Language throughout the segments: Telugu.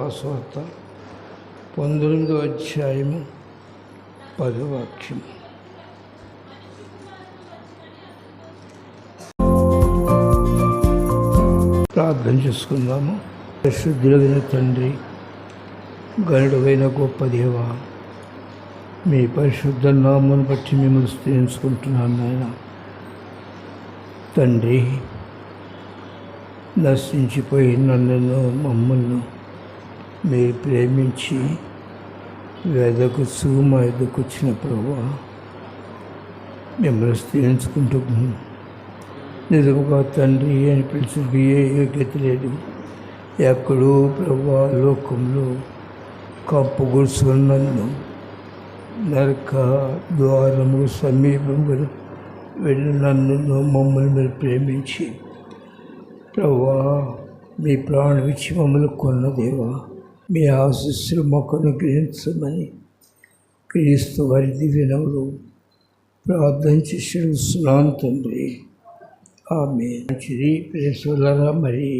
లూకాసు వార్త 19వ అధ్యాయము 10వ వాక్యము. ప్రార్థన చేసుకుందాము. పరిశుద్ధులైన తండ్రి, గరుడైన గొప్ప దేవ, మీ పరిశుద్ధ నామమును బట్టి మిమ్మల్ని స్తుతించుకుంటున్నాను నాయన. తండ్రి, నశించిపోయి నన్ను మమ్మల్ని మీరు ప్రేమించి వెదకుచు మా ఎదుకు వచ్చిన ప్రభువా, మిమ్మల్ని స్తుతించుకుంటూ నిజముగా తండ్రి అని పిలిచి ఏ యోగ్యత లేదు. ఎక్కడో ప్రభువా లోకంలో కంపు గుడుచుకుని నన్ను నరక ద్వారము సమీపంగా వెళ్ళి నన్ను మమ్మల్ని మీరు ప్రేమించి ప్రభువా, మీ ప్రాణం ఇచ్చి మమ్మల్ని కొన్న దేవా, మీ ఆశీస్సులు మాకు అనుగ్రహించమని క్రీస్తు వారి దివ్యనములు ప్రార్థన చేస్తున్నాను తండ్రి. ఆమేన్. మంచిది ప్రేసులరా, మరి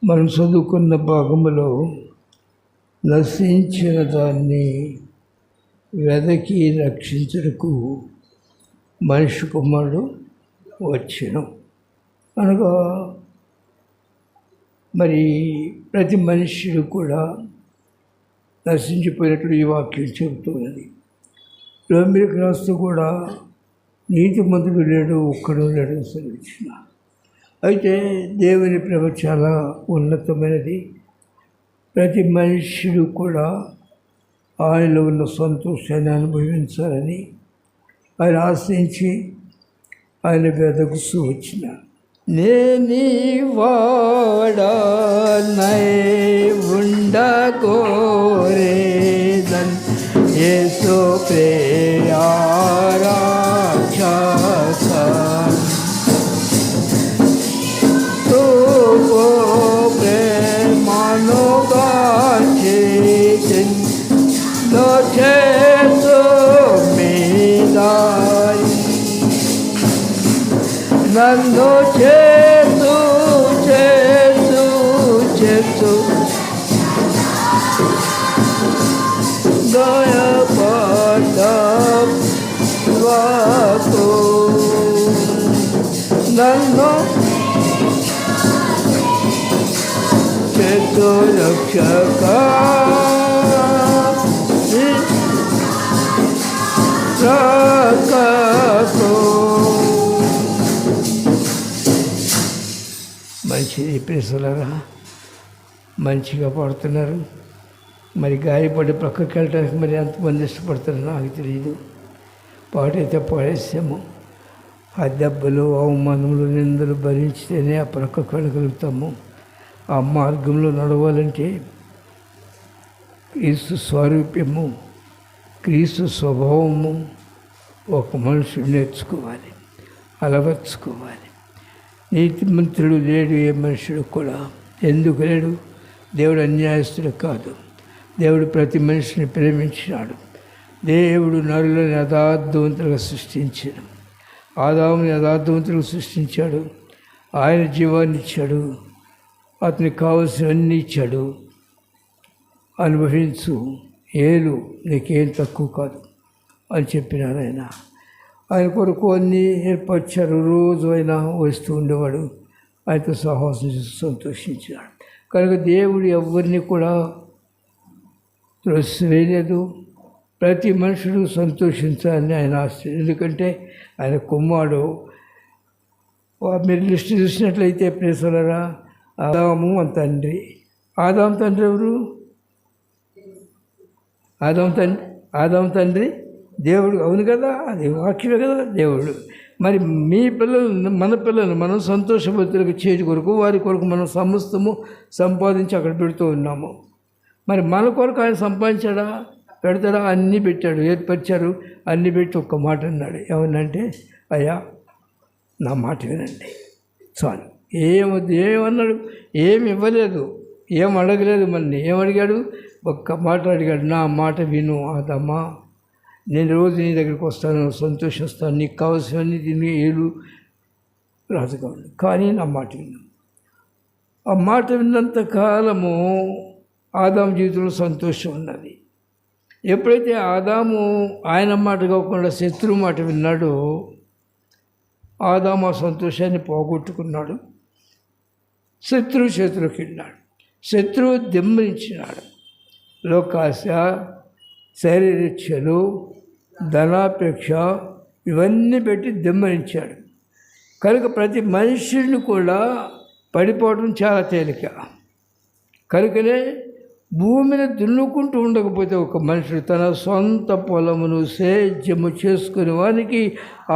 మనం చదువుకున్న భాగంలో నశించిన దాన్ని వెదకి రక్షించుటకు మనిషి కుమారుడు వచ్చెను అనగా, మరి ప్రతి మనుష్యుడు కూడా నశించిపోయినట్లు ఈ వాక్యం చెబుతున్నది. రోమీయులకు రాస్తూ కూడా నీతిమంతుడు లేడు, ఒక్కడు లేడు సెలవిచ్చిన. అయితే దేవుని ప్రేమ చాలా ఉన్నతమైనది. ప్రతి మనుష్యుడు కూడా ఆయనలో ఉన్న సంతోషాన్ని అనుభవించాలని ఆయన ఆశించి ఆయన వెదకుస్తూ వచ్చినారు. నేనీ వాడనై ఉండగోరేదన్ యేసు ప్రేయారాక్షసన్ తుపో ప్రేమానుగాచేతిన్ దోచేసు మీదాయి నన్ను చేసు చేసు చేసు దయపడవాకు నన్ను చేసు రక్షక రక్షకు. మంచిది ప్రేసలరా, మంచిగా పాడుతున్నారు. మరి గాయపడి ప్రక్కకి వెళ్ళడానికి మరి ఎంతమంది ఇష్టపడతారో నాకు తెలియదు. పాటైతే పాడేసాము. ఆ దెబ్బలు, అవమానములు, నిందలు భరించితేనే ఆ ప్రక్కకు వెళ్ళగలుగుతాము. ఆ మార్గంలో నడవాలంటే క్రీస్తు స్వారూప్యము, క్రీస్తు స్వభావము ఒక మనుషుడు నేర్చుకోవాలి, అలవర్చుకోవాలి. నీతిమంతుడు లేడు ఏ మనుషుడు కూడా. ఎందుకు లేడు? దేవుడు అన్యాయస్తుడు కాదు. దేవుడు ప్రతి మనిషిని ప్రేమించినాడు. దేవుడు నరులను యథార్థవంతులుగా సృష్టించాడు. ఆదాముని యథార్థవంతులుగా సృష్టించాడు. ఆయన జీవాన్ని ఇచ్చాడు, అతనికి కావలసినవన్నీ ఇచ్చాడు. అనుభవించు, ఏలు, నీకేం తక్కువ కాదు అని చెప్పినారు ఆయన. ఆయన కొరకు అన్నీ ఏర్పరిచారు. రోజు అయినా వస్తూ ఉండేవాడు, ఆయనతో సహవాసం చేసి సంతోషించాడు. కనుక దేవుడు ఎవరిని కూడా త్రోసివేయలేదు. ప్రతి మనుషుడు సంతోషించాలని ఆయన ఆశ. ఎందుకంటే ఆయన కుమారుడు. మీరు లిస్ట్ చూసినట్లయితే ప్రేసలరా, ఆదాము మన తండ్రి. ఆదాము తండ్రి ఎవరు? ఆదాము తండ్రి దేవుడు. అవును కదా, అది వాక్యమే కదా దేవుడు. మరి మీ పిల్లలు, మన పిల్లలు మనం సంతోషభద్రులకు చేతి కొరకు, వారి కొరకు మనం సమస్తము సంపాదించి అక్కడ పెడుతూ ఉన్నాము. మరి మన కొరకు ఆయన సంపాదించాడా? పెడతాడా? అన్నీ పెట్టాడు, ఏర్పరిచారు. అన్నీ పెట్టి ఒక్క మాట అన్నాడు. ఏమన్నంటే, అయ్యా నా మాట వినండి చాలు. ఏమన్నాడు? ఏమి ఇవ్వలేదు, ఏం అడగలేదు. మళ్ళీ ఏమడిగాడు? ఒక్క మాట అడిగాడు, నా మాట విను ఆదమ్మా, నేను రోజు నీ దగ్గరికి వస్తాను, సంతోషిస్తాను, నీకు కావాల్సినవన్నీ తిని ఏలు రాజుగా ఉండు, కానీ నా మాట విన్నాను. ఆ మాట విన్నంత కాలము ఆదాము జీవితంలో సంతోషం ఉన్నది. ఎప్పుడైతే ఆదాము ఆయన మాట కాకుండా శత్రువు మాట విన్నాడో ఆదాము ఆ సంతోషాన్ని పోగొట్టుకున్నాడు. శత్రువు చేతిలోకి వెళ్ళాడు. శత్రువు దిమ్మరించినాడు. లోకాశ, శరీరేచ్ఛలు, ధనాపేక్ష ఇవన్నీ పెట్టి దిమ్మరించాడు. కనుక ప్రతి మనుషుడిని కూడా పడిపోవడం చాలా తేలిక. కనుకనే భూమిని దున్నుకుంటూ ఉండకపోతే ఒక మనుషుడు తన సొంత పొలమును సేద్యము చేసుకునే వానికి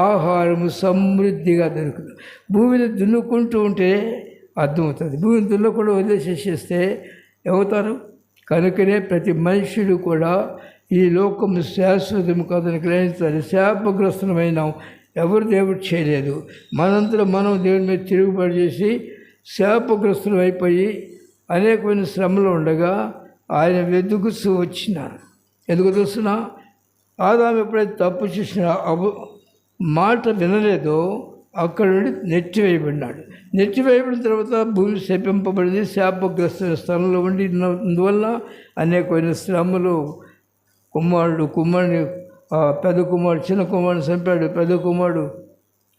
ఆహారము సమృద్ధిగా దొరుకుతుంది. భూమిని దున్నుకుంటూ ఉంటే అర్థమవుతుంది. భూమిని దున్నకుండా వదిలేసేస్తే ఏమవుతారు? కనుకనే ప్రతి మనుషుడు కూడా ఈ లోకము శాశ్వతము కాదని గ్రహించాలి. శాపగ్రస్తులమైనాం, ఎవరు దేవుడు చేయలేదు. మనంతలో మనం దేవుని మీద తిరుగుబాటు చేసి శాపగ్రస్తులు అయిపోయి అనేకమైన శ్రమలు ఉండగా ఆయన వెతుకుతూ వచ్చినారు. ఎందుకు తెలుస్తున్నా? ఆదాము ఎప్పుడైతే తప్పు చేసిన మాట వినలేదో అక్కడ నుండి నెట్టివేయబడినాడు. నెట్టివేయబడిన తర్వాత భూమి శపింపబడింది. శాపగ్రస్తుల స్థలంలో ఉండి అందువల్ల అనేకమైన శ్రమలు. కుమారుడిని పెద్ద కుమారుడు చిన్న కుమారుని చంపాడు. పెద్ద కుమారుడు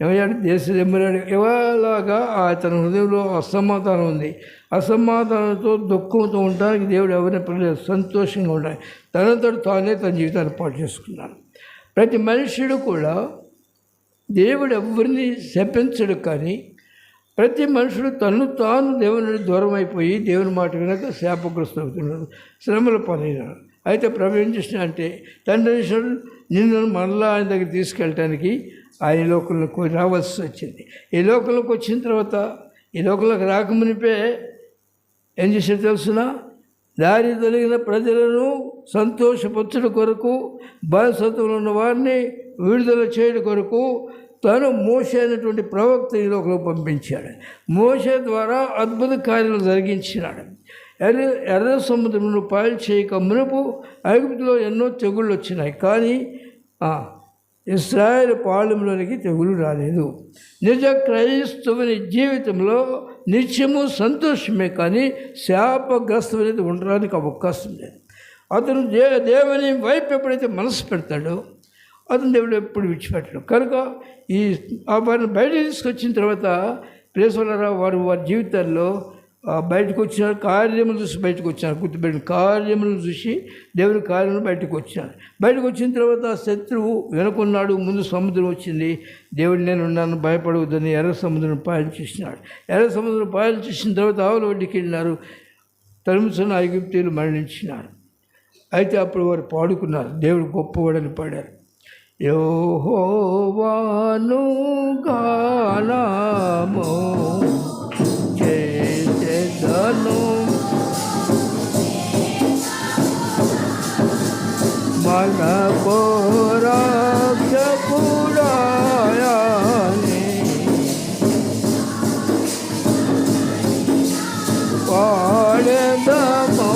ఏమయ్యాడు? దేశం ఎమ్మరాడు. ఇవాళగా అతని హృదయంలో అసమాధానం ఉంది. అసమాధానంతో దుఃఖంతో ఉండడానికి దేవుడు ఎవరిని పిల్లలు సంతోషంగా ఉండాలి. తనంతట తానే తన జీవితాన్ని పాటు చేసుకున్నాడు. ప్రతి మనుష్యుడు కూడా దేవుడు ఎవరిని శపించడు, కానీ ప్రతి మనుషుడు తను తాను దేవుని దూరం అయిపోయి దేవుని మాట వినక శాపగ్రస్తులు అవుతున్నాడు, శ్రమల పాలైనాడు. అయితే ప్రభు ఏం చేసిన అంటే తండ్రి నిన్ను మరలా ఆయన దగ్గర తీసుకెళ్ళటానికి ఆయన లోకంలోకి రావాల్సి వచ్చింది. ఈ లోకంలోకి వచ్చిన తర్వాత ఈ లోకంలోకి రాకమునిపే ఏం చేసాడు తెలుసునా? దారి తొలగిన ప్రజలను సంతోషపరచడం కొరకు, బానిసత్వంలో ఉన్న వారిని విడుదల చేయడం కొరకు తను మోషే అనేటువంటి ప్రవక్త ఈ లోకంలో పంపించాడు. మోషే ద్వారా అద్భుత కార్యాలు జరిగించినాడు. ఎర్ర సముద్రంలో పాయలు చేయక మునుపు ఐగుప్తులో ఎన్నో తెగుళ్ళు వచ్చినాయి, కానీ ఇశ్రాయేలు పాళెంలోనికి తెగులు రాలేదు. నిజ క్రైస్తవుని జీవితంలో నిత్యము సంతోషమే, కానీ శాపగ్రస్తం అనేది ఉండడానికి అవకాశం లేదు. అతను దేవుని వైపు ఎప్పుడైతే మనసు పెడతాడో అతను దేవుడు ఎప్పుడు విడిచిపెట్టాడు. కనుక ఈ వారిని బయట తీసుకొచ్చిన తర్వాత ప్రేసలరా వారి జీవితాల్లో బయటకు వచ్చినారు. కార్యములు చూసి బయటకు వచ్చినారు. గుర్తుపెట్టిన కార్యములను చూసి దేవుని కార్యములు బయటకు వచ్చినారు. బయటకు వచ్చిన తర్వాత శత్రువు వెనుకున్నాడు. ముందు సముద్రం వచ్చింది. దేవుడు నేను ఉన్నాను, భయపడవద్దని ఎర్ర సముద్రం పాయలు చేసినాడు. ఎర్ర సముద్రం పాయలు చేసిన తర్వాత ఆవుల వడ్డీకి వెళ్ళినారు. తరుముతున్న ఐగుప్తీయులు మరణించినారు. అయితే అప్పుడు వారు పాడుకున్నారు, దేవుడు గొప్పవాడని పాడారు. యెహోవాను గానము చేసెదను, మన రక్షకుడాయని పాడెదము.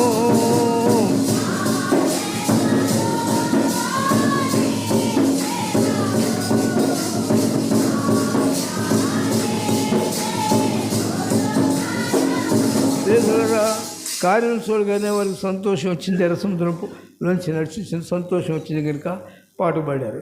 కార్యం చూడగానే వారికి సంతోషం వచ్చింది. ఎర్ర సముద్రంలోంచి నడిచి సంతోషం వచ్చింది కనుక పాటు పాడారు.